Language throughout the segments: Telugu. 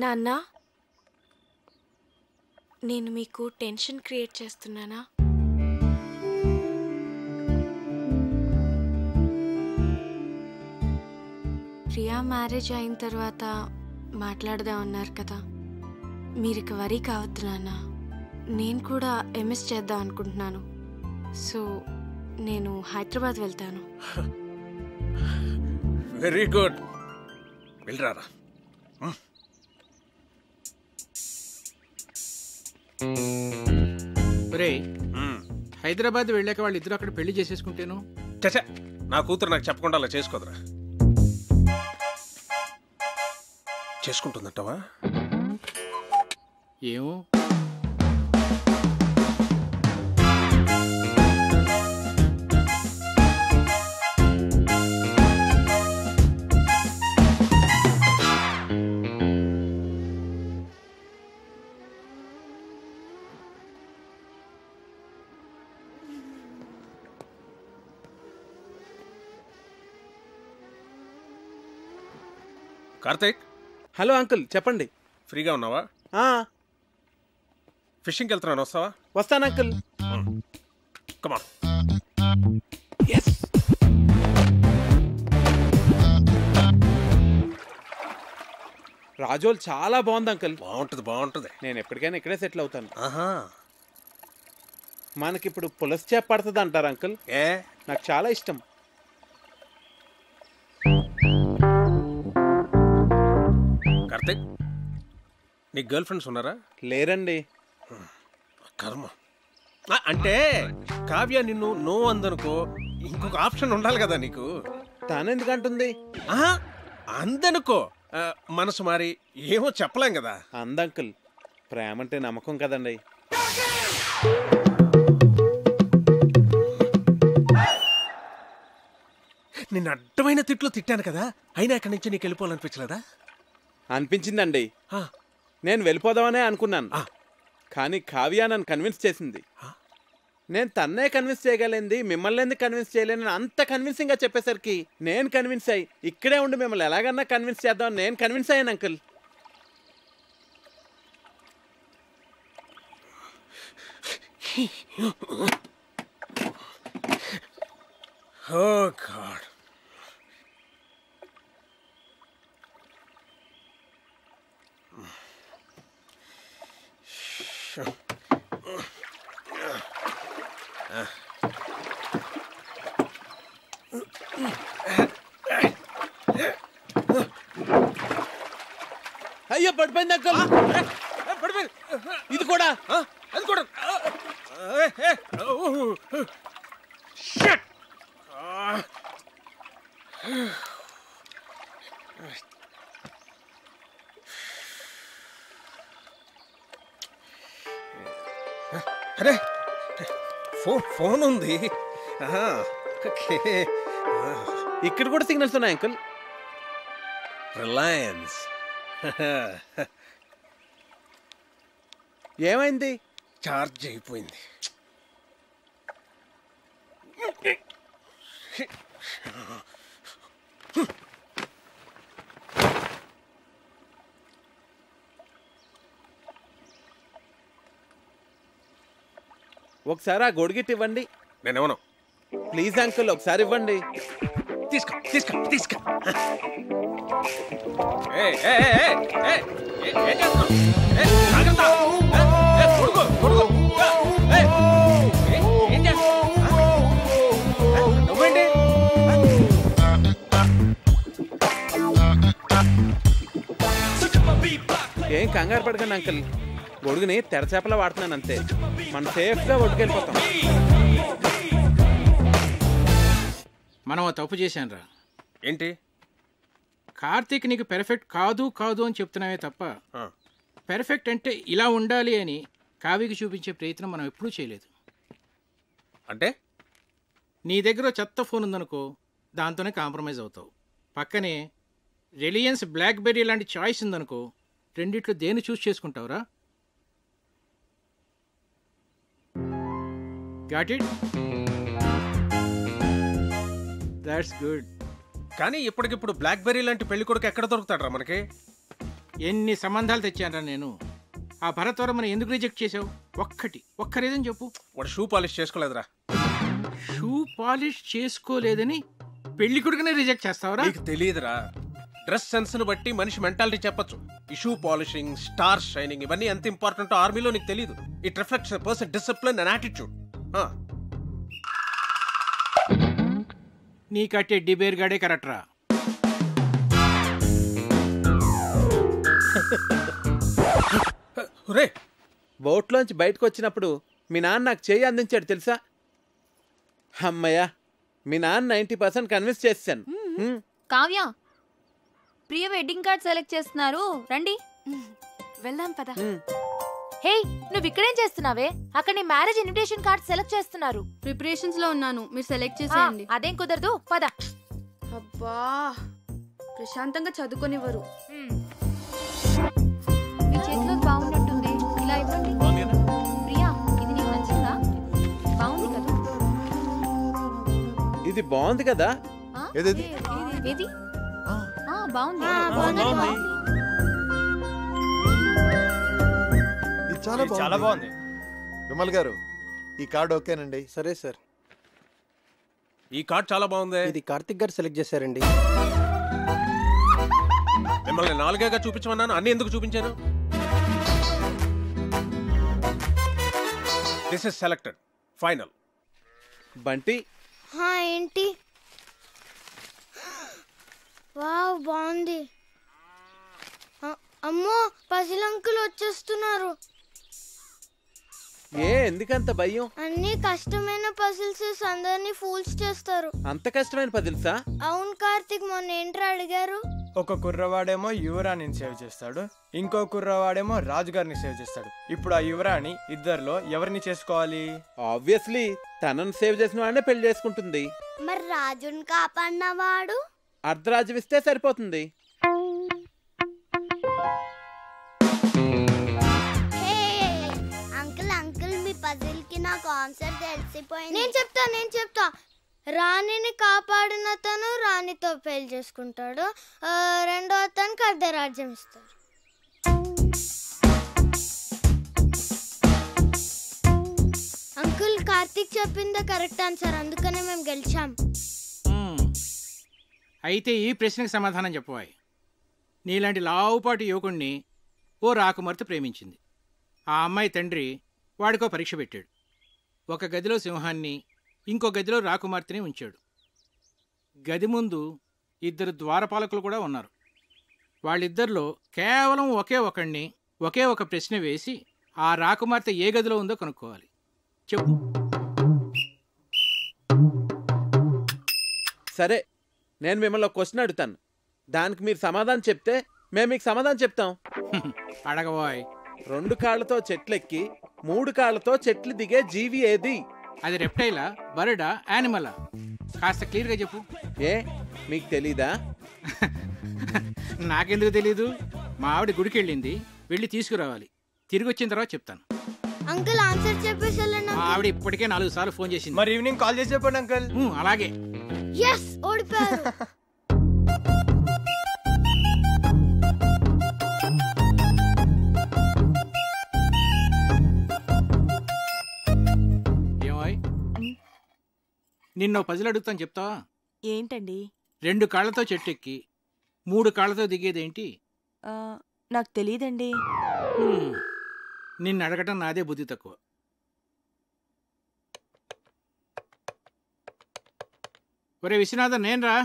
నాన్న, నేను మీకు టెన్షన్ క్రియేట్ చేస్తున్నానా? ప్రియా మ్యారేజ్ అయిన తర్వాత మాట్లాడదామన్నారు కదా, మీరు ఇక వరీ కావద్దు నాన్న. నేను కూడా ఎంఎస్ చేద్దాం అనుకుంటున్నాను. సో నేను హైదరాబాద్ వెళ్తాను. Very good, వెళ్ళరారా. హైదరాబాద్ వెళ్ళాక వాళ్ళిద్దరు అక్కడ పెళ్లి చేసేసుకుంటేను. చచ్చా, నా కూతురు నాకు చెప్పకుండా అలా చేసుకోదరా. చేసుకుంటుందంటావా? ఏమో. కార్తీక్. హలో అంకుల్, చెప్పండి. ఫ్రీగా ఉన్నావా? ఫిషింగ్కి వెళ్తున్నాను, వస్తావా? వస్తాను అంకుల్. కమా. రాజోల్ చాలా బాగుంది అంకుల్. బాగుంటుంది బాగుంటుంది. నేను ఎప్పటికైనా ఇక్కడే సెటిల్ అవుతాను. ఆహా, మనకిప్పుడు పులస చేప పడుతుంది అంటారు అంకుల్. నాకు చాలా ఇష్టం. కార్తీక్, నీకు గర్ల్ ఫ్రెండ్స్ ఉన్నారా? లేరండి. కర్మ. అంటే కావ్య నిన్ను నో అందనుకో, ఇంకొక ఆప్షన్ ఉండాలి కదా నీకు. తానెందుకంటుంది? అందనుకో, మనసు మారి ఏమో చెప్పలేం కదా. అందంకుల్, ప్రేమ అంటే నమ్మకం కదండి. నిన్ను అడ్డమైన తిట్లు తిట్టాను కదా, అయినా ఇక్కడి నుంచి నీకు వెళ్ళిపోవాలనిపించలేదా? అనిపించిందండి. నేను వెళ్ళిపోదామనే అనుకున్నాను, కానీ కావ్య నన్ను కన్విన్స్ చేసింది. నేను తన్నే కన్విన్స్ చేయగలిగింది, మిమ్మల్ని ఎందుకు కన్విన్స్ చేయలేను అంత కన్విన్సింగ్గా చెప్పేసరికి నేను కన్విన్స్ అయ్యి ఇక్కడే ఉండి మిమ్మల్ని ఎలాగన్నా కన్విన్స్ చేద్దామని నేను కన్విన్స్ అయ్యాను అంకుల్. Oh God. అయ్యో పడిపోయింది అంకుల్. ఇది కూడా అది కూడా. అరే, ఫోన్ ఉంది. ఇక్కడ కూడా సిగ్నల్స్ ఉన్నాయి అంకుల్. రిలయన్స్. ఏమైంది? చార్జ్ అయిపోయింది. ఒకసారి ఆ గొడుగిట్ ఇవ్వండి. నేనేమన్నా? ప్లీజ్ అంకుల్, ఒకసారి ఇవ్వండి. తీసుకో తీసుకో తీసుకో. నువ్వేంటి? ఏం కంగారు పడకండి అంకుల్, గొడుగుని తెరచేపలా వాడుతున్నాను అంతే. మనం సేఫ్గా ఒడ్డుకెళ్ళిపోతాం. మనం తప్పు చేశాను రా. ఏంటి? కార్తీక్ నీకు పెర్ఫెక్ట్ కాదు కాదు అని చెప్తున్నావే తప్ప పెర్ఫెక్ట్ అంటే ఇలా ఉండాలి అని కావ్యకి చూపించే ప్రయత్నం మనం ఎప్పుడూ చేయలేదు. అంటే నీ దగ్గర చెత్త ఫోన్ ఉందనుకో, దాంతోనే కాంప్రమైజ్ అవుతావు. పక్కనే రిలయన్స్ బ్లాక్బెర్రీ లాంటి చాయిస్ ఉందనుకో, రెండిట్లో దేన్ని చూస్ చేసుకుంటావురా? Got it? That's good. కానీ ఇప్పటికిప్పుడు బ్లాక్ బెర్రీ లాంటి పెళ్లి కొడుకు ఎక్కడ దొరుకుతాడరా మనకి? ఎన్ని సంబంధాలు తెచ్చానరా నేను. ఆ భరతవరమని ఎందుకు రిజెక్ట్ చేసావు? ఒక్క రీజన్ చెప్పు. వాడు షూ పాలిష్ చేసుకోలేదురా. షూ పాలిష్ చేసుకోలేదని పెళ్లి కొడుకునే రిజెక్ట్ చేస్తావరా? నీకు తెలియదురా, డ్రెస్ సెన్స్ ను బట్టి మనిషి మెంటాలిటీ చెప్పొచ్చు. ఈ షూ పాలిషింగ్, స్టార్ షైనింగ్ ఇవన్నీ ఎంత ఇంపార్టెంట్ ఆర్మీలో నీకు తెలియదు. It reflects person discipline and attitude. నీ కట్టే డిబేర్ గాడే కరెక్ట్రా. రే, బోట్లోంచి బయటకు వచ్చినప్పుడు మీ నాన్న నాకు చేయి అందించాడు తెలుసా? అమ్మయ్యా, మీ నాన్న 90% కన్విన్స్ చేశాను. కావ్య, ప్రియ వెడ్డింగ్ కార్డ్ సెలెక్ట్ చేస్తున్నారు, రండి వెళ్దాం పద. హే, నువ్వు ఇక్కడేం చేస్తున్నావే? అక్కడ నీ మ్యారేజ్ ఇన్విటేషన్ కార్డ్ సెలెక్ట్ చేస్తున్నారు. ప్రిపరేషన్స్ లో ఉన్నాను, మీరు సెలెక్ట్ చేసేయండి. అదేం కుదరదు, పద. అబ్బా, ప్రశాంతంగా చదువుకొనివ్వరు. మీ చేతిలో బాగున్నట్టుంది, ఇలా ఇవ్వండి. ప్రియా, ఇది నీకు నచ్చిందా? బాగుంది కదా? ఇది బాగుంది కదా? ఏది? బాగుంది. చాలా బాగుంది. విమల్ గారు, ఈ కార్డ్ ఓకేనండి? సరే సార్. ఈ కార్డ్ చాలా బాగుంది. ఇది కార్తిక్ గారు సెలెక్ట్ చేశారండి. మిమ్మల్ని 4గా చూపించమన్నాను, అన్ని ఎందుకు చూపించాను? This is selected, final. Bunty, ఏంటి? వావ్, బాగుంది. అమ్మో, పజిల్ అంకుల్ వచ్చేస్తున్నారు. ఎందుకంత భయం? అన్ని కష్టమైన పజిల్స్ అందరినీ ఫూల్స్ చేస్తారు. అంత కష్టమైన పజిల్సా? అవును కార్తిక్, మొన్న ఏంట్రా అడిగారు? ఒక కుర్రవాడేమో యువరాణిని సేవ్ చేస్తాడు, ఇంకో కుర్రవాడేమో రాజుగారిని సేవ్ చేస్తాడు. ఇప్పుడు ఆ యువరాణి ఇద్దరిలో ఎవరిని చేసుకోవాలి? ఆబ్వియస్లీ తనను సేవ్ చేసిన వాడినే పెళ్లి చేసుకుంటుంది. మరి రాజుని కాపాడినవాడు? అర్ధరాజ్యం ఇస్తే సరిపోతుంది. అంకుల్, మీ పజిల్ కి నాకు ఆన్సర్ తెలిసిపోయింది. నేను చెప్తా. రాణిని కాపాడిన అతను రాణితో పెళ్లి చేసుకుంటాడు, రెండో అతనికి అర్ధరాజ్యం ఇస్తాడు. అంకుల్, కార్తిక్ చెప్పిందే కరెక్ట్ ఆన్సర్, అందుకనే మేము గెలిచాం. అయితే ఈ ప్రశ్నకు సమాధానం చెప్పవాయి. నీలాంటి లావుపాటి యువకుణ్ణి ఓ రాకుమార్తె ప్రేమించింది. ఆ అమ్మాయి తండ్రి వాడికో పరీక్ష పెట్టాడు. ఒక గదిలో సింహాన్ని, ఇంకో గదిలో రాకుమార్తెని ఉంచాడు. గది ముందు 2 ద్వారపాలకులు కూడా ఉన్నారు. వాళ్ళిద్దరిలో కేవలం ఒకే ఒక ప్రశ్న వేసి ఆ రాకుమార్తె ఏ గదిలో ఉందో కనుక్కోవాలి. చెప్పు. సరే, నేను మిమ్మల్ని ఒక క్వశ్చన్ అడుగుతాను, దానికి మీరు సమాధానం చెప్తే మేము మీకు సమాధానం చెప్తాం. అడగబోయ్. 2 కాళ్ళతో చెట్లెక్కి 3 కాళ్ళతో చెట్లు దిగే జీవి ఏది? అది రెప్టైలా, బర్డా, యానిమలా? కాస్త క్లియర్గా చెప్పు. మీకు తెలీదా? నాకెందుకు తెలీదు? మా ఆవిడ గుడికి వెళ్ళింది, వెళ్ళి తీసుకురావాలి. తిరిగి వచ్చిన తర్వాత చెప్తాను. అంకుల్, ఆన్సర్ చెప్పేసి మా ఆవిడ ఇప్పటికే 4 సార్లు ఫోన్ చేసింది. మరి ఈవినింగ్ కాల్ చేసి చెప్పండి అంకుల్. అలాగే. ఓడిపోయారు. ఏమాయ్, నిన్నో పజిల్ అడుగుతాను, చెప్తావా? ఏంటండి? 2 కాళ్ళతో చెట్టెక్కి 3 కాళ్ళతో దిగేదేంటి? నాకు తెలియదండి. నిన్ను అడగటం నాదే బుద్ధి తక్కువ. ఒరే విశ్వనాథన్, నేనురా.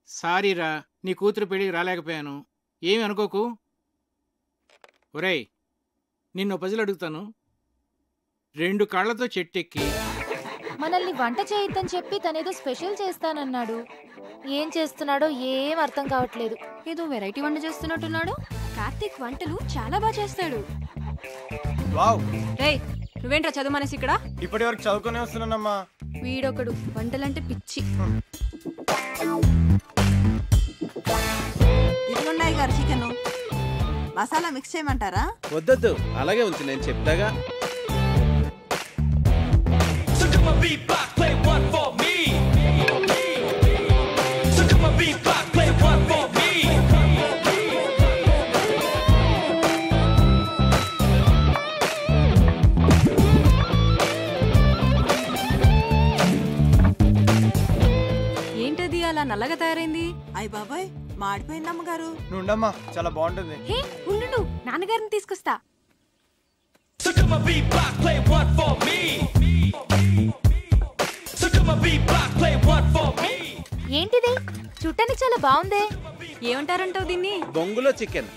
సారీరా, నీ కూతురు పెళ్ళికి రాలేకపోయాను, ఏమి అనుకోకు. ఒరేయ్, నిన్ను పజిల్ అడుగుతాను. 2 కాళ్ళతో చెట్టెక్కి మనల్ని వంట చేయొద్దని చెప్పి తనేదో స్పెషల్ చేస్తానన్నాడు. ఏం చేస్తున్నాడో ఏం అర్థం కావట్లేదు. ఏదో వెరైటీ వంట చేస్తున్నట్టున్నాడు. కార్తీక్ వంటలు చాలా బాగా చేస్తాడు. వావ్. రేయ్, నువ్వేంట్రా చదువు మనసి ఇక్కడ? ఇప్పటి వరకు చదువుకునే వస్తున్నానమ్మా. వీడొకడు వంటలంటే పిచ్చి. ఇదిగున్నాయి గారు చికెన్ మసాలా మిక్స్ చేయమంటారా? వద్దొద్దు, అలాగే ఉంచు, నేను చెప్తాగా. on, beatbox, play one for me. So come on, beatbox, play one for me. ఏంటది అలా నల్లగా తయారైంది? అయ్య బాబాయ్ మాడిపోయింది అమ్మగారు. నువ్వు ఉండమ్మా, చాలా బాగుంటుంది. హే ఉండు, నాన్నగారిని తీసుకొస్తా. So come on, beatbox, play one for me. So come on, beatbox, play one for me. ఏంటిది చూడటానికి చాలా బాగుందే. ఏమంటారంటావు దీన్ని? బొంగులో చికెన్.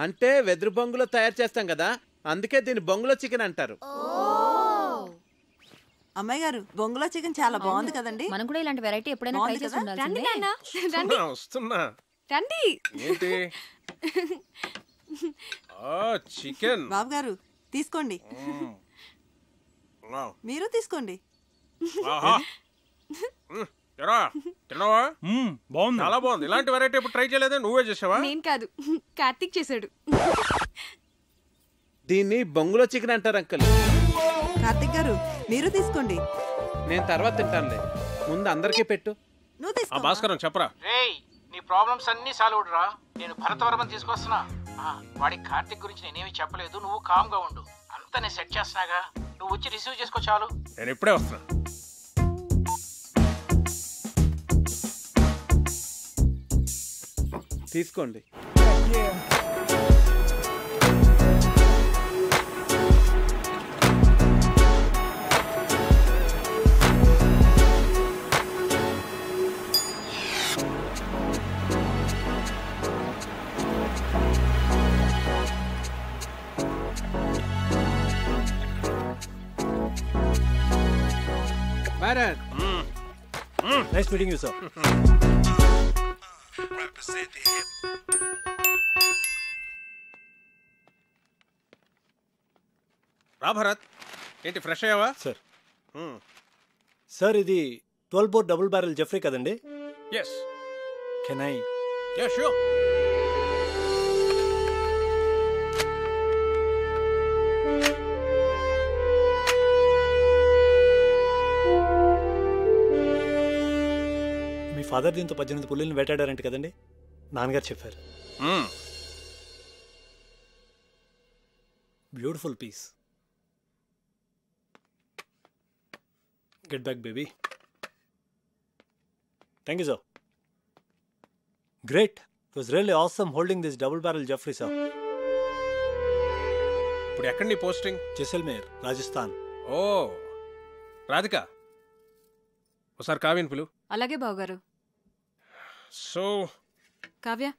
అంటే వెదురు బొంగులో తయారు చేస్తాం కదా, అందుకే దీన్ని బొంగులో చికెన్ అంటారు. అమ్మాయి గారు బొంగులో చికెన్ చాలా బాగుంది కదండి. మనం కూడా ఇలాంటి వెరైటీ ఎప్పుడైనా ట్రై చేసి ఉండాల్సిందే. వస్తున్నా. రండి. ఏంటి? చికెన్. బాబు గారు తీసుకోండి. మీరు తీసుకోండి. తిన్నావా? బాగుంది, చాలా బాగుంది. ఇలాంటి వెరైటీ ఎప్పుడు ట్రై చేయలేదా? నువ్వే చేసావా? నేను కాదు, కార్తీక్ చేశాడు. దీన్ని బొంగులో చికెన్ అంటారు అంకుల్. కార్తీక్ గారు మీరు తీసుకోండి. నేను తర్వాత తింటానులే, ముందు అందరికీ పెట్టు. నువ్వు తీసుకో. భాస్కరం చెప్పరా. రేయ్ నీ ప్రాబ్లమ్స్ అన్నీ సాల్వ్ రా. నేను భరతవర్మని తీసుకొస్తున్నా. వాడి కార్తిక్ గురించి నేనేమి చెప్పలేదు, నువ్వు కామ్గా ఉండు. అంతా నేను సెట్ చేస్తున్నాగా, నువ్వు వచ్చి రిసీవ్ చేసుకో చాలు. నేను ఇప్పుడే వస్తున్నా. తీసుకోండి. Bharat. Nice meeting you sir. రా భరత్, ఏంటి ఫ్రెష్ అయ్యావా? సార్ సార్ ఇది 12 బోర్ డబుల్ బ్యారెల్ జెఫ్రీ కదండి? Yes. Can I? Yeah sure. మీ ఫాదర్ దీంతో 18 పుల్లిని వేటాడారంట కదండి? నాన్నగారు చెప్పారు. Beautiful piece. Get back, baby. Thank you, sir. Great. It was really awesome holding this double-barrel Jeffrey, sir. ఇప్పుడు ఎక్కడ నీ పోస్టింగ్? జైసల్మేర్, రాజస్థాన్. ఓ రాధిక, ఒకసారి కావ్యని పిలు. అలాగే బావగారు. సో కావ్య,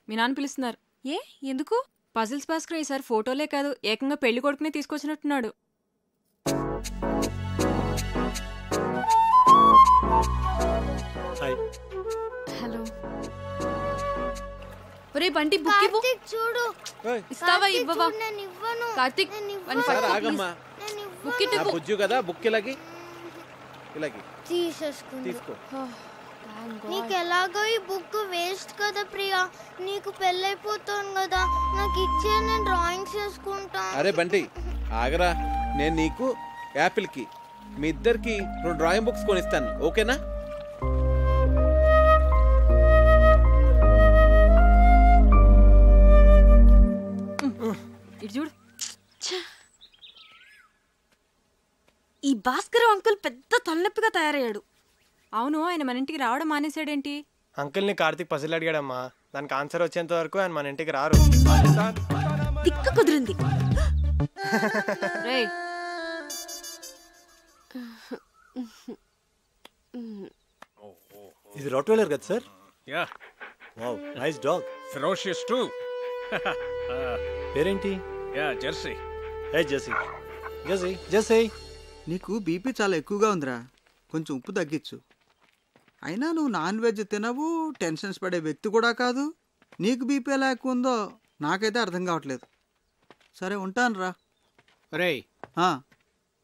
మీ నాన్న పిలుస్తున్నారు. ఏ ఎందుకు? పజిల్స్ భాస్కర్ ఈసారి ఫోటోలే కాదు, ఏకంగా పెళ్లి కొడుకునే తీసుకొచ్చినట్టున్నాడు. హాయ్. హలో. ఒరే బంటి, బుక్ ఇవ్వు. చూడు. ఇస్తావా ఇవ్వవా? నేను ఇవ్వను. కార్తీక్ ఆగమ్మా. బుక్ ఇవ్వు. నా బుజ్జు కదా, బుక్ ఇలాగి తీసేసుకుంది. తీసుకో. నీకు ఎలాగో ఈ బుక్ వేస్ట్ కదా ప్రియా, నీకు పెళ్ళైపోతాను కదా, నాకు ఇచ్చే నేను డ్రాయింగ్స్ చేసుకుంటా. అరే బంటి ఆగరా, నేను నీకు యాపిల్ కి మీ ఇద్దరికి 2 డ్రాయింగ్ బుక్స్ కొనిస్తాను, ఓకేనా? ఇటు చూడు. ఈ భాస్కర్ అంకుల్ పెద్ద తలనొప్పిగా తయారయ్యాడు. అవును, ఆయన మన ఇంటికి రావడం మానేశాడేంటి? అంకుల్ని కార్తీక్ పజిల్ అడిగాడమ్మా, దానికి ఆన్సర్ వచ్చేంత వరకు ఆయన మన ఇంటికి రారు. తిక్క కుదిరింది. రేయ్, ఇది రాట్వైలర్ కదా sir? Yeah. Wow, nice dog. Ferocious too. పేరేంటి? Yeah, Jersey. Hey Jersey. Jersey, Jersey. నీకు బీపీ చాలా ఎక్కువగా ఉందిరా, కొంచెం ఉప్పు తగ్గించు. అయినా నువ్వు నాన్ వెజ్ తినవు, టెన్షన్స్ పడే వ్యక్తి కూడా కాదు. నీకు బీపీ ఎలా ఎక్కువ ఉందో నాకైతే అర్థం కావట్లేదు. సరే ఉంటాను రా. రేయ్,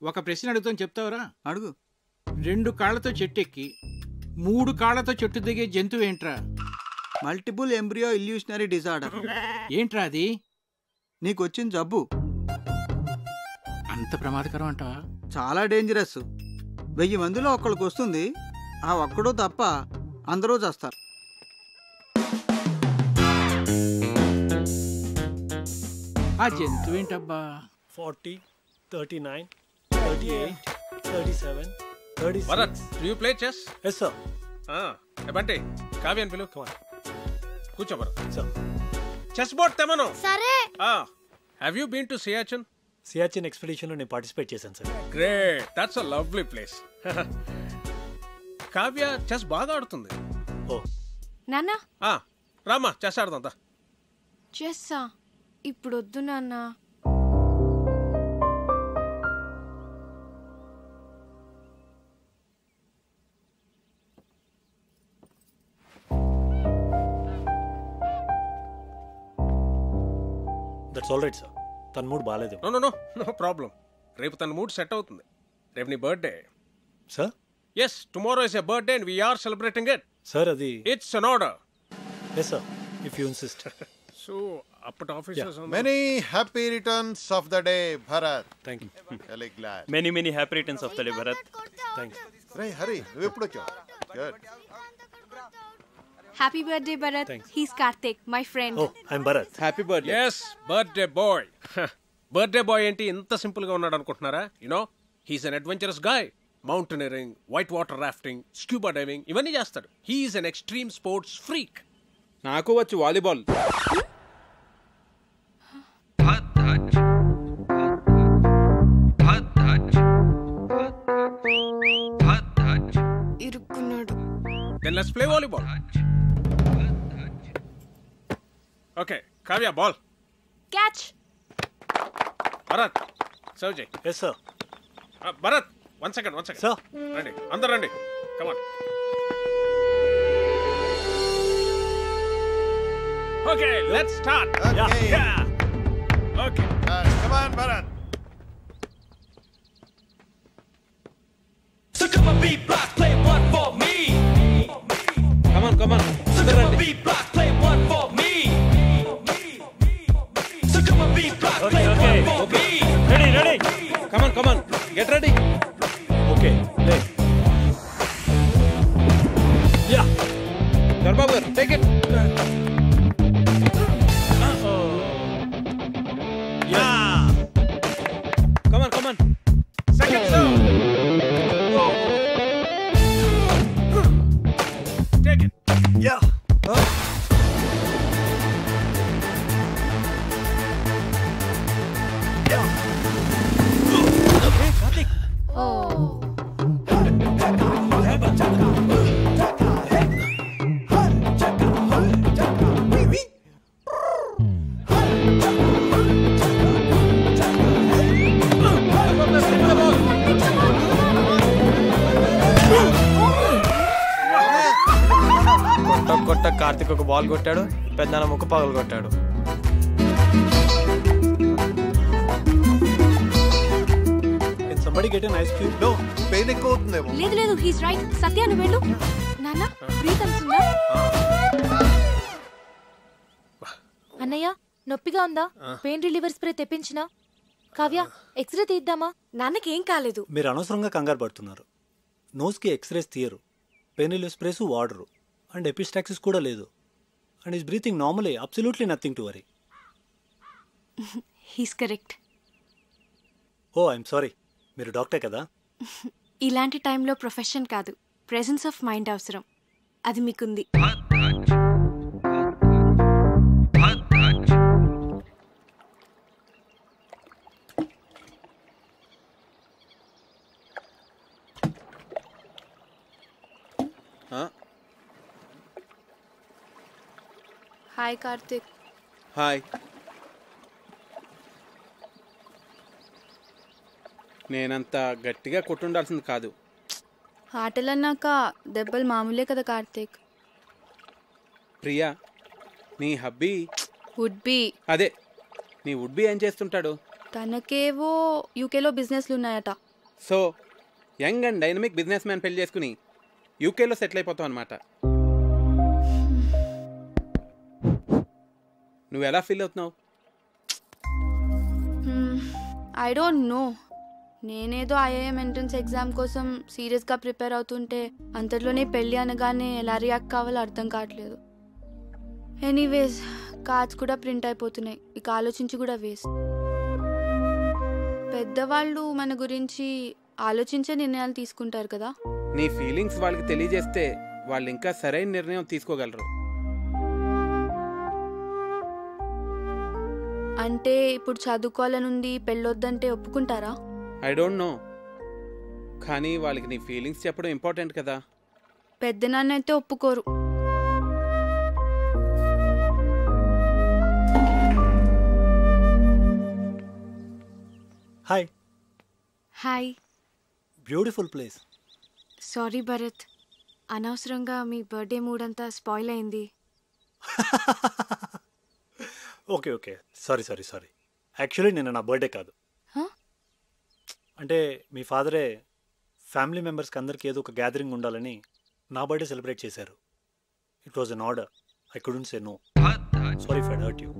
ఒక ప్రశ్న అడుగుతాను, చెప్తావురా? అడుగు. 2 కాళ్ళతో చెట్టు ఎక్కి 3 కాళ్ళతో చెట్టు దిగే జంతువు ఏంట్రా? Multiple embryo illusionary disorder. ఏంట్రా అది? నీకు వచ్చిన జబ్బు. అంత ప్రమాదకరం అంటావా? చాలా డేంజరస్. 1000 మందిలో ఒక్కడికి వస్తుంది, ఆ ఒక్కడో తప్ప అందరూ చేస్తారు. ఆ జంతువు ఏంటబ్బా? 40, 39, 38, 37, 36. Bharat, do you play chess? Yes, sir. Bunty, కావ్యాన్ని పిలు. కూర్చో భరత్. Sir. చెస్ బోర్డ్ తెమను. సరే. Have you been to Siachen? Siachen ఎక్స్పెడిషన్లో నేను పార్టిసిపేట్ చేశాను sir. Great, that's a lovely place. Kavya chess బాగా ఆడుతుంది. ఓ నాన్న రామా చెస్ ఆడదా. చెస్సా? ఇప్పుడు వద్దు నాన్న. That's all right sir. తన మూడ్ బాగాలేదు. No problem. రేపు తన మూడ్ సెట్ అవుతుంది. రేపు నీ birthday. Sir? Yes, tomorrow is a birthday and we're celebrating it. Sir అది it's an order. Yes sir, if you insist. So అప్పటి officers Many happy returns of the day, Bharat. Thank you. Really glad. Many happy returns of the day, Bharat. Thanks. Ray, hurry. నువ్వు ఎప్పుడు వచ్చావు? Good. Happy birthday Bharat. He's Karthik, my friend. Oh, I'm Bharat. Happy birthday. Yes, birthday boy. Birthday boy ఏంటి ఇంత సింపుల్ గా ఉన్నాడు అనుకుంటున్నారా? You know, he's an adventurous guy. Mountaineering, white water rafting, scuba diving ఇవన్నీ చేస్తాడు. He's an extreme sports freak. నాకు వచ్చు వాలీబాల్. ఇరుక్కున్నాడు. Then let's play volleyball. Okay, Kavya, ball. Catch. Bharat, serve Jay. Yes, sir. Bharat, one second. Sir. Ready. Andar ready. Come on. Okay, let's start. Okay. Yeah. Okay. Come on, Bharat. So come on, B-block, play one for me. Come on. So come on, B-block, play one for me. So come on, B-block, play one for me. Ready. Come on. Get ready. Okay, play. Yeah. Garbabu, take it. Yeah. Come on. Second serve. Take it. Yeah. Hey, Karthik. కొట్ట కార్తిక్ ఒక బాల్ కొట్టాడు, పెద్దన్న ముక్కు పగలు కొట్టాడు. Can somebody get an ice cube? No, pain ఎక్కువ అవుతుందేమో. లేదు హీస్ రైట్. సత్య నువ్వు వెళ్ళు. నాన్న బ్రీత్ అవుతుందా? అన్నయ్య నొప్పిగా ఉందా? పెయిన్ రిలీవర్ స్ప్రే తెప్పించినా? కావ్య ఎక్స్రే తీద్దామా? నాన్నకి ఏం కాలేదు. మీరు అనవసరంగా కంగారు పడుతున్నారు. నోస్కి ఎక్స్రేస్ తీయరు, పెయిన్ రిలీఫ్ స్ప్రేస్ వాడరు, అండ్ ఎపిస్టాక్సిస్ కూడా లేదు. And is breathing normally, absolutely nothing to worry. He's correct. Oh I'm sorry, మీరు డాక్టర్ కదా? ఇలాంటి టైంలో ప్రొఫెషన్ కాదు, ప్రెజెన్స్ ఆఫ్ మైండ్ అవసరం. అది మీకుంది. హాయ్ కార్తిక్. హాయ్. నేనంత గట్టిగా కొట్టుండాల్సింది కాదు. ఆటలన్నాక దెబ్బలు మామూలే కదా కార్తిక్. ప్రియా, నీ హబ్బీ వుడ్ బి. అదే, నీ వుడ్ బి ఏం చేస్తుంటాడు? తనకేవో యూకేలో బిజినెస్లు ఉన్నాయట. So young and dynamic business man పెళ్లి చేసుకుని యూకేలో సెటిల్ అయిపోతావు అనమాట. నువ్వు ఎలా ఫీల్ అవుతున్నావు? I don't know. నేనేదో ఐఐఎం ఎంట్రన్స్ ఎగ్జామ్ కోసం సీరియస్గా ప్రిపేర్ అవుతుంటే అంతట్లోనే పెళ్ళి అనగానే ఎలా రియాక్ట్ కావాలో అర్థం కావట్లేదు. ఎనీవేస్ కార్డ్స్ కూడా ప్రింట్ అయిపోతున్నాయి, ఇక ఆలోచించి కూడా వేస్ట్. పెద్దవాళ్ళు మన గురించి ఆలోచించే నిర్ణయాలు తీసుకుంటారు కదా. నీ ఫీలింగ్స్ వాళ్ళకి తెలియజేస్తే వాళ్ళు ఇంకా సరైన నిర్ణయం తీసుకోగలరు. అంటే ఇప్పుడు చదువుకోవాలనుంది, పెళ్ళొద్దంటే ఒప్పుకుంటారా? ఐ డోంట్ నో, కానీ వాళ్ళకి నీ ఫీలింగ్స్ చెప్పడం ఇంపార్టెంట్ కదా. పెద్దనాన్న అయితే ఒప్పుకోరు. Hi. Hi. Beautiful place. Sorry Bharat, అనవసరంగా మీ బర్త్డే మూడ్ అంతా స్పాయిల్ అయింది. Okay okay, sorry sorry sorry. Actually నిన్న నా బర్త్డే కాదు. అంటే మీ ఫాదరే ఫ్యామిలీ మెంబర్స్కి అందరికీ ఏదో ఒక గ్యాదరింగ్ ఉండాలని నా బర్త్డే సెలబ్రేట్ చేశారు. It was an order. I couldn't say no. Sorry for hurt you.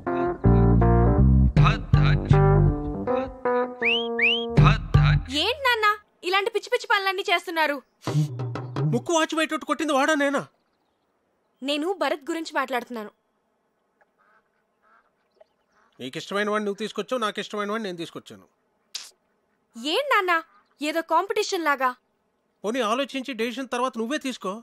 ఏంటి నాన్న ఇలాంటి పిచ్చి పిచ్చి పనులన్నీ చేస్తున్నారు? ముక్కు వాచి బయట కొట్టింది వాడా నేనా? నేను భరత్ గురించి మాట్లాడుతున్నాను. నీకు ఇష్టమైన వాడిని నువ్వు తీసుకొచ్చావు, నాకు ఇష్టమైన వాడిని నేను తీసుకొచ్చాను. ఏం నాన్న ఏదో కాంపిటీషన్ లాగా? పోనీ ఆలోచించి డెసిషన్ తర్వాత నువ్వే తీసుకో.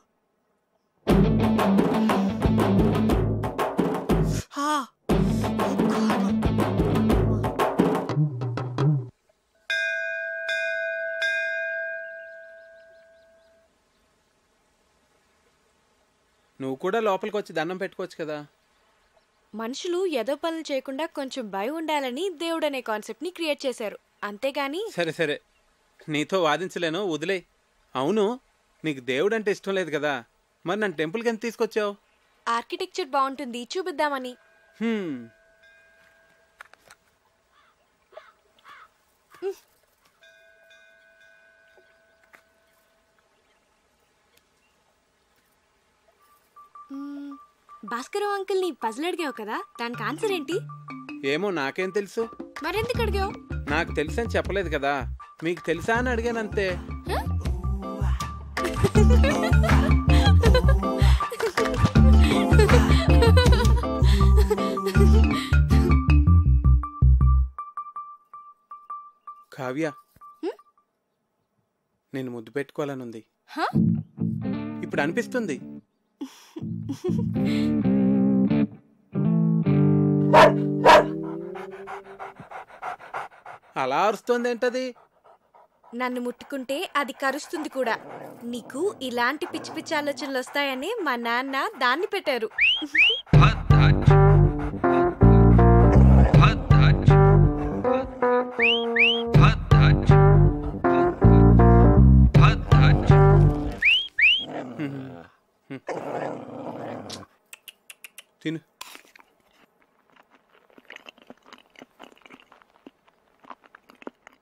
నువ్వు కూడా లోపలికి వచ్చి దండం పెట్టుకోవచ్చు కదా. మనుషులు ఏదో పనులు చేయకుండా కొంచెం భయం ఉండాలని దేవుడు అనే కాన్సెప్ట్ ని క్రియేట్ చేశారు, అంతేగాని. సరే సరే, నీతో వాదించలేను, వదిలే. అవును, నీకు దేవుడు అంటే ఇష్టం లేదు కదా, మరి నన్ను టెంపుల్కి ఎంత తీసుకొచ్చావు? ఆర్కిటెక్చర్ బాగుంటుంది చూపిద్దామని. భాస్కర్ అంకుల్ ని పజిల్ అడిగావు కదా, దానికి ఆన్సర్ ఏంటి? ఏమో నాకేం తెలుసు. మరెందుకు అడిగావు? నాకు తెలుసని చెప్పలేదు కదా, మీకు తెలుసా అని అడిగానంతే. కావ్య, నేను ముద్దు పెట్టుకోవాలనుంది. ఇప్పుడు అనిపిస్తుంది. అలా అరుస్తుంది ఏంటది? నన్ను ముట్టుకుంటే అది కరుస్తుంది కూడా. నీకు ఇలాంటి పిచ్చి పిచ్చి ఆలోచనలు వస్తాయని మా నాన్న దాన్ని పెట్టారు. తిను.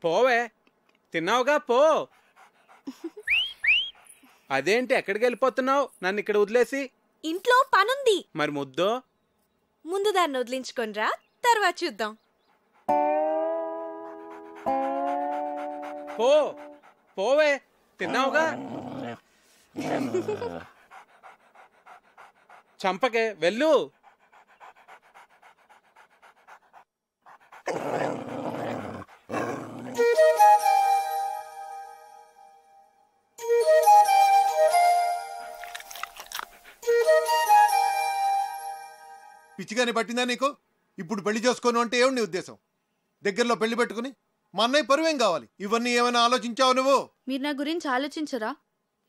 పోవే, తిన్నావుగా పో. అదేంటి ఎక్కడికి వెళ్ళిపోతున్నావు నన్ను ఇక్కడ వదిలేసి? ఇంట్లో పనుంది. మరి ముద్దో? ముందు దాన్ని వదిలించుకొనిరా, తర్వాత చూద్దాం. పో పోవే, తిన్నావుగా. చంపకే, వెళ్ళు. పిచ్చిగానే పట్టిందా నీకు? ఇప్పుడు పెళ్లి చేసుకోను అంటే ఏమి నీ ఉద్దేశం? దగ్గరలో పెళ్లి పెట్టుకుని మా అన్నయ్య పరువేం కావాలి? ఇవన్నీ ఏమైనా ఆలోచించావు నువ్వు? మీరు నా గురించి ఆలోచించరా?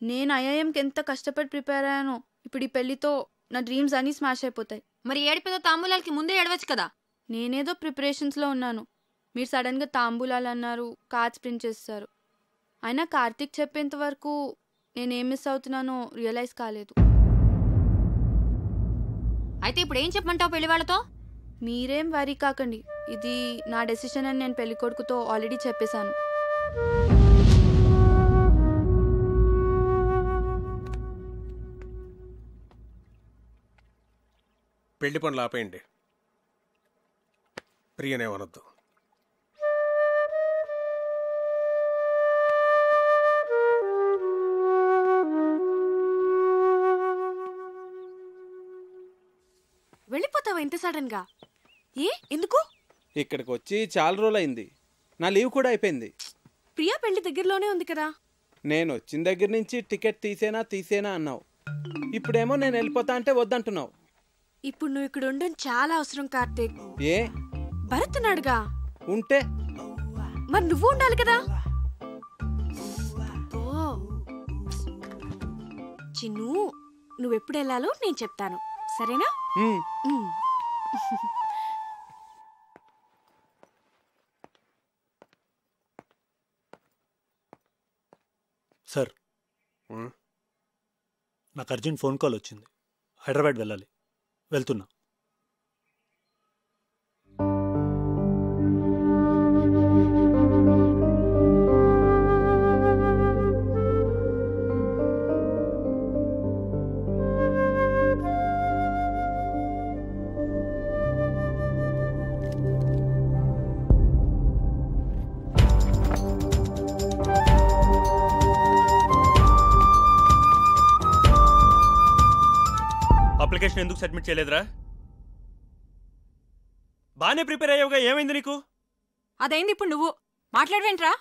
నేను ఐఐఎంకి ఎంత కష్టపడి ప్రిపేర్ అయ్యానో. ఇప్పుడు ఈ పెళ్లితో నా డ్రీమ్స్ అన్నీ స్మాష్ అయిపోతాయి. మరి ఏడిపోతే తాంబూలాలకి ముందే ఏడవచ్చు కదా. నేనేదో ప్రిపరేషన్స్లో ఉన్నాను, మీరు సడన్గా తాంబూలాలు అన్నారు, కార్డ్స్ ప్రింట్ చేస్తారు. అయినా కార్తీక్ చెప్పేంత వరకు నేనేం మిస్ అవుతున్నానో రియలైజ్ కాలేదు. అయితే ఇప్పుడు ఏం చెప్పమంటావు పెళ్లి వాళ్ళతో? మీరేం వరీ కాకండి, ఇది నా డెసిషన్ అని నేను పెళ్లి కొడుకుతో ఆల్రెడీ చెప్పేశాను. పెళ్లి పనులు ఆపేయండి, ప్రియనేమనొద్దు. వచ్చేసావు ఎంత సడన్ గా? ఎందుకు? ఇక్కడికి వచ్చి చాలా రోజులైంది. నా లీవ్ కూడా అయిపోయింది. ప్రియా పెళ్లి దగ్గరలోనే ఉంది కదా. నేను వచ్చిన దగ్గర నుంచి టికెట్ తీసేనా అన్నావు. ఇప్పుడేమో నేను వెళ్ళిపోతా అంటే వద్దంటున్నావు. ఇప్పుడు నువ్వు ఇక్కడ ఉండడం చాలా అవసరం కార్తీక్. ఏ? భరత్ ఉన్నాడుగా. ఉంటే మరి నువ్వు ఉండాలి కదా. చిన్ను, నువ్వెప్పుడు వెళ్ళాలో నేను చెప్తాను, సరేనా? సార్, నాకు అర్జెంట్ ఫోన్ కాల్ వచ్చింది. హైదరాబాద్ వెళ్ళాలి. వెళ్తున్నా. అప్లికేషన్ ఎందుకు సబ్మిట్ చేయలేదురా? బాగానే ప్రిపేర్ అయ్యావుగా, ఏమైంది నీకు? అదైంది, ఇప్పుడు నువ్వు మాట్లాడవేంట్రా?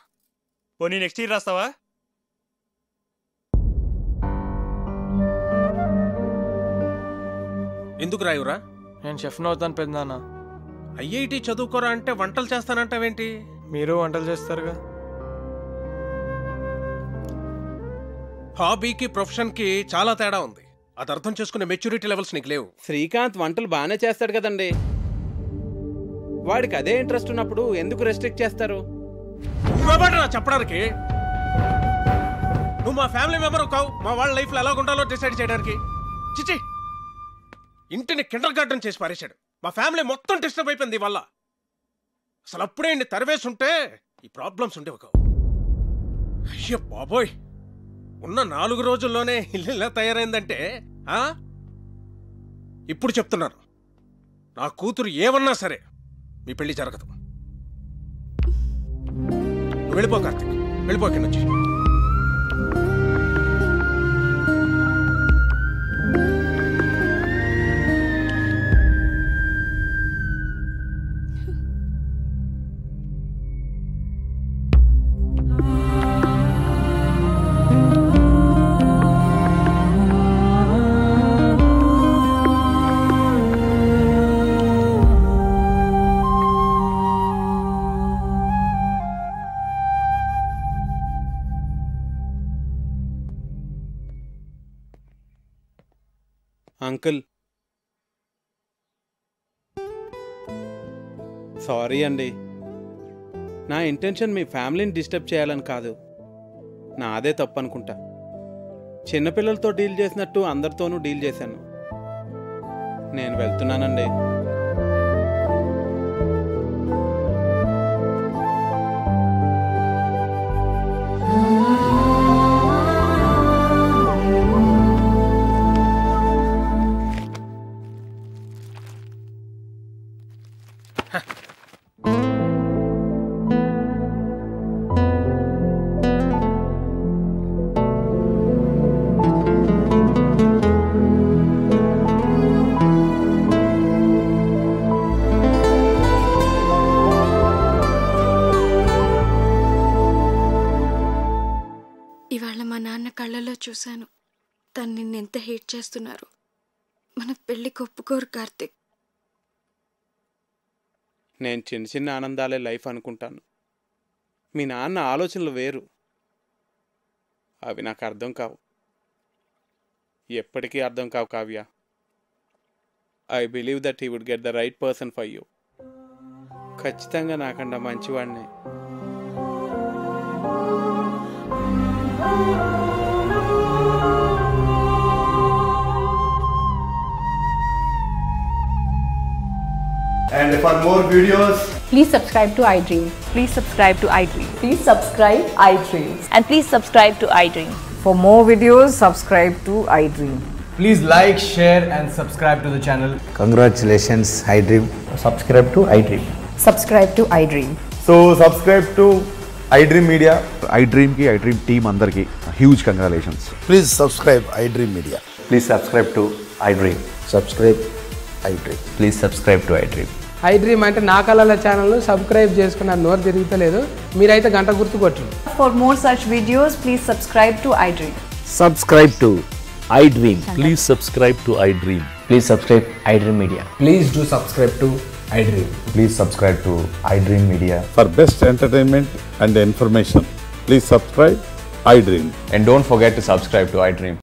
పోనీ నెక్స్ట్ ఇయర్ రాస్తావా? ఎందుకు రాయురా? నేను షెఫ్ను అవుతాను పెద్దనాన్న. ఐఐటి చదువుకోరా అంటే వంటలు చేస్తానంటావేంటి? మీరు వంటలు చేస్తారుగా. హాబీకి ప్రొఫెషన్కి చాలా తేడా ఉంది. అది అర్థం చేసుకునే మెచ్యూరిటీ లెవెల్స్ నీకు లేవు. శ్రీకాంత్ వంటలు బాగానే చేస్తాడు కదండి. వాడికి అదే ఇంట్రెస్ట్ ఉన్నప్పుడు ఎందుకు రెస్ట్రిక్ట్ చేస్తారు? నువ్వెవడరా చెప్పడానికి? నువ్వు మా ఫ్యామిలీ మెంబర్ కావు, మా వాళ్ళ లైఫ్లో ఎలా ఉండాలో డిసైడ్ చేయడానికి. చిచి, ఇంటిని కిండర్ గార్డెన్ చేసి పారేశాడు. మా ఫ్యామిలీ మొత్తం డిస్టర్బ్ అయిపోయింది వల్ల. అసలు అప్పుడే ఇన్ని తరివేసి ఉంటే ఈ ప్రాబ్లమ్స్ ఉండేవి కావు. అయ్యో బాబోయ్, ఉన్న 4 రోజుల్లోనే ఇల్లు ఇలా తయారైందంటే ఇప్పుడు చెప్తున్నాను, నా కూతురు ఏమన్నా సరే మీ పెళ్లి జరగదు. వెళ్ళిపో కార్తీక్, వెళ్ళిపో ఇక్కడి నుంచి. అంకుల్, సారీ అండి. నా ఇంటెన్షన్ మీ ఫ్యామిలీని డిస్టర్బ్ చేయాలని కాదు. నాదే తప్పు అనుకుంటా. చిన్నపిల్లలతో డీల్ చేసినట్టు అందరితోనూ డీల్ చేశాను. నేను వెళ్తున్నానండి. ఇవాళ మా నాన్న కళ్ళలో చూశాను, తను నిన్నెంత హేట్ చేస్తున్నారు. మన పెళ్లికి ఒప్పుకోరు కార్తీక్. నేను చిన్న చిన్న ఆనందాలే లైఫ్ అనుకుంటాను. మీ నాన్న ఆలోచనలు వేరు. అవి నాకు అర్థం కావు, ఎప్పటికీ అర్థం కావు Kavya. I believe that he would get the right person for you. ఖచ్చితంగా నాకన్నా మంచివాడిని. And for more videos, please subscribe to iDream. Please subscribe to iDream. Please subscribe iDream. And please subscribe to iDream. For more videos, subscribe to iDream. Please like, share and subscribe to the channel. Congratulations, iDream. Subscribe to iDream. Subscribe to iDream. So subscribe to iDream Media. iDream ki iDream team andarki huge congratulations. Please subscribe iDream Media. Please subscribe to iDream. Subscribe iDream. Please subscribe to iDream. iDream అంటే నా కళల ఛానల్ సబ్స్క్రైబ్ చేసుకున్న నోరు తిరుగుతలేదు మీరైతే గంట గుర్తు కొట్టండి. For more such videos, please subscribe to iDream. Subscribe to iDream. Please subscribe to iDream. Please subscribe iDream Media. Please do subscribe to iDream. Please subscribe to iDream Media. For best entertainment and information, please subscribe iDream. And don't forget to subscribe to iDream.